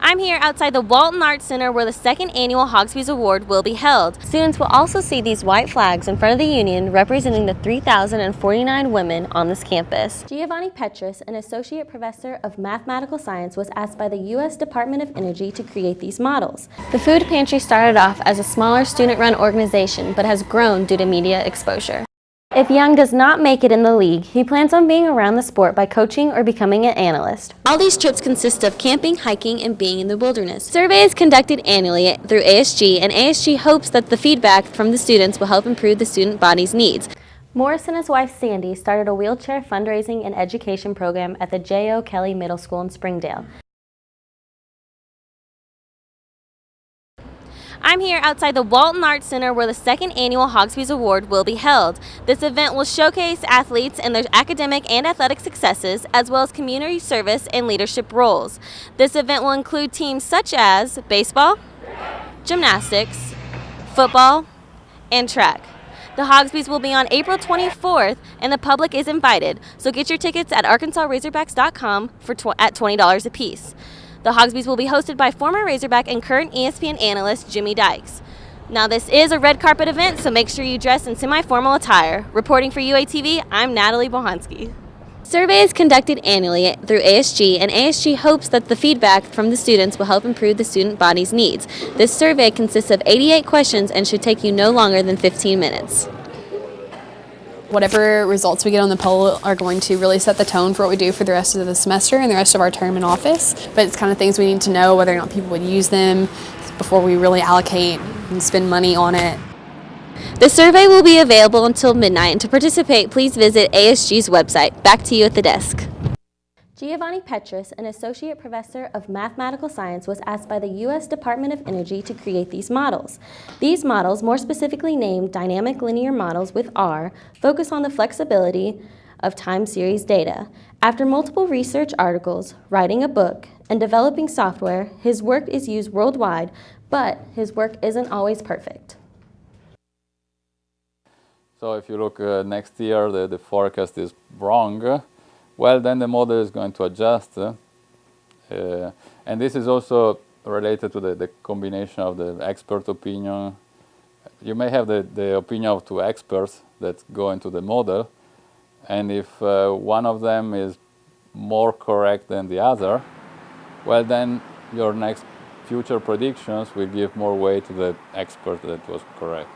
I'm here outside the Walton Arts Center where the second annual Hogsby's Award will be held. Students will also see these white flags in front of the Union representing the 3,049 women on this campus. Giovanni Petrus, an associate professor of mathematical science, was asked by the U.S. Department of Energy to create these models. The food pantry started off as a smaller student-run organization but has grown due to media exposure. If Young does not make it in the league, he plans on being around the sport by coaching or becoming an analyst. All these trips consist of camping, hiking, and being in the wilderness. Survey is conducted annually through ASG, and ASG hopes that the feedback from the students will help improve the student body's needs. Morris and his wife Sandy started a wheelchair fundraising and education program at the J.O. Kelly Middle School in Springdale. I'm here outside the Walton Arts Center where the second annual Hogsby's Award will be held. This event will showcase athletes and their academic and athletic successes, as well as community service and leadership roles. This event will include teams such as baseball, gymnastics, football, and track. The Hogsby's will be on April 24th, and the public is invited, so get your tickets at arkansasrazorbacks.com at $20 apiece. The Hogsby's will be hosted by former Razorback and current ESPN analyst Jimmy Dykes. Now this is a red carpet event, so make sure you dress in semi-formal attire. Reporting for UATV, I'm Natalie Bohansky. Survey is conducted annually through ASG, and ASG hopes that the feedback from the students will help improve the student body's needs. This survey consists of 88 questions and should take you no longer than 15 minutes. Whatever results we get on the poll are going to really set the tone for what we do for the rest of the semester and the rest of our term in office. But it's kind of things we need to know whether or not people would use them before we really allocate and spend money on it. The survey will be available until midnight, and to participate, please visit ASG's website. Back to you at the desk. Giovanni Petrus, an associate professor of mathematical science, was asked by the U.S. Department of Energy to create these models. These models, more specifically named dynamic linear models with R, focus on the flexibility of time series data. After multiple research articles, writing a book, and developing software, his work is used worldwide, but his work isn't always perfect. So if you look next year, the forecast is wrong. Well, then the model is going to adjust. And this is also related to the combination of the expert opinion. You may have the opinion of two experts that go into the model. And if one of them is more correct than the other, well, then your next future predictions will give more weight to the expert that was correct.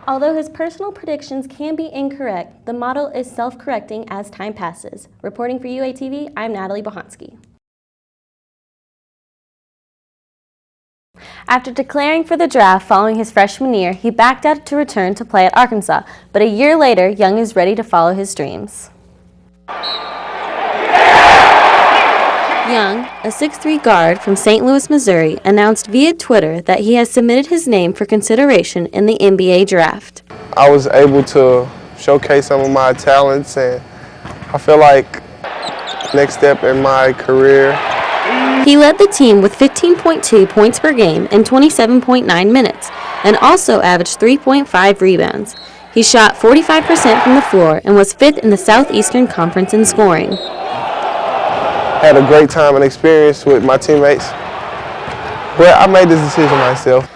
Although his personal predictions can be incorrect, the model is self-correcting as time passes. Reporting for UATV, I'm Natalie Bohansky. After declaring for the draft following his freshman year, he backed out to return to play at Arkansas, but a year later, Young is ready to follow his dreams. Young, a 6'3" guard from St. Louis, Missouri, announced via Twitter that he has submitted his name for consideration in the NBA draft. I was able to showcase some of my talents, and I feel like next step in my career. He led the team with 15.2 points per game in 27.9 minutes, and also averaged 3.5 rebounds. He shot 45% from the floor and was 5th in the Southeastern Conference in scoring. Had a great time and experience with my teammates, but I made this decision myself.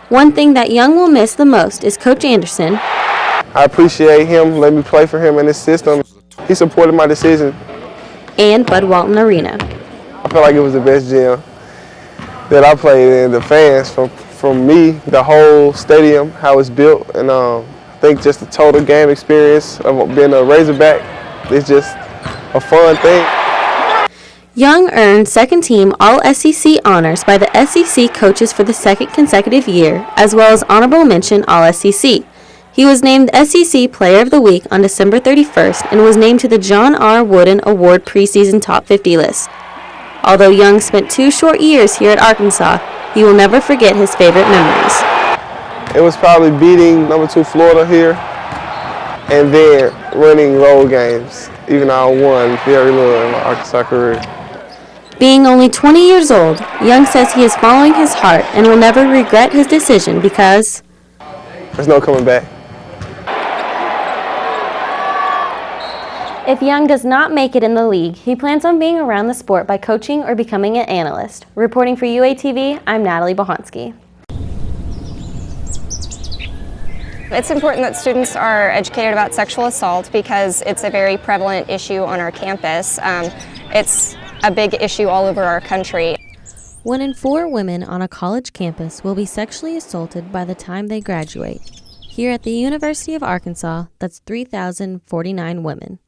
One thing that Young will miss the most is Coach Anderson. I appreciate him letting me play for him in this system. He supported my decision. And Bud Walton Arena. I feel like it was the best gym that I played in. The fans, from me, the whole stadium, how it's built, and I think just the total game experience of being a Razorback is just a fun thing. Young earned second-team All-SEC honors by the SEC coaches for the second consecutive year, as well as honorable mention All-SEC. He was named SEC Player of the Week on December 31st and was named to the John R. Wooden Award preseason Top 50 list. Although Young spent 2 short years here at Arkansas, he will never forget his favorite memories. It was probably beating number 2 Florida here and then winning road games, even though I won very little in my Arkansas career. Being only 20 years old, Young says he is following his heart and will never regret his decision because there's no coming back. If Young does not make it in the league, he plans on being around the sport by coaching or becoming an analyst. Reporting for UATV, I'm Natalie Bohansky. It's important that students are educated about sexual assault because it's a very prevalent issue on our campus. It's a big issue all over our country. 1 in 4 women on a college campus will be sexually assaulted by the time they graduate. Here at the University of Arkansas, that's 3,049 women.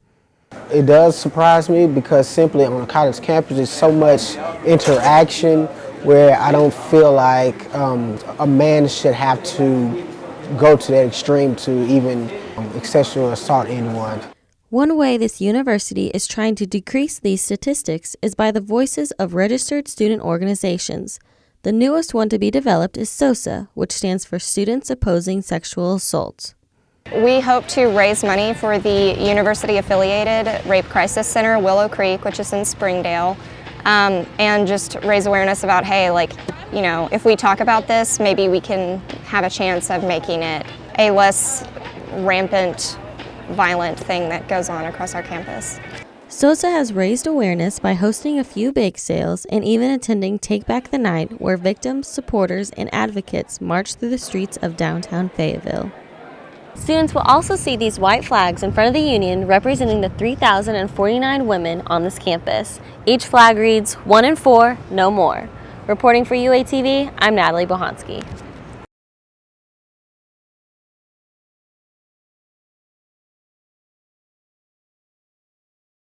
It does surprise me because simply on a college campus there's so much interaction where I don't feel like a man should have to go to that extreme to even sexually assault anyone. One way this university is trying to decrease these statistics is by the voices of registered student organizations. The newest one to be developed is SOSA, which stands for Students Opposing Sexual Assault. We hope to raise money for the university-affiliated Rape Crisis Center, Willow Creek, which is in Springdale, and just raise awareness about, hey, if we talk about this, maybe we can have a chance of making it a less rampant, violent thing that goes on across our campus. SOSA has raised awareness by hosting a few bake sales and even attending Take Back the Night, where victims, supporters, and advocates march through the streets of downtown Fayetteville. Students will also see these white flags in front of the Union representing the 3,049 women on this campus. Each flag reads, 1 in 4, no more. Reporting for UATV, I'm Natalie Bohansky.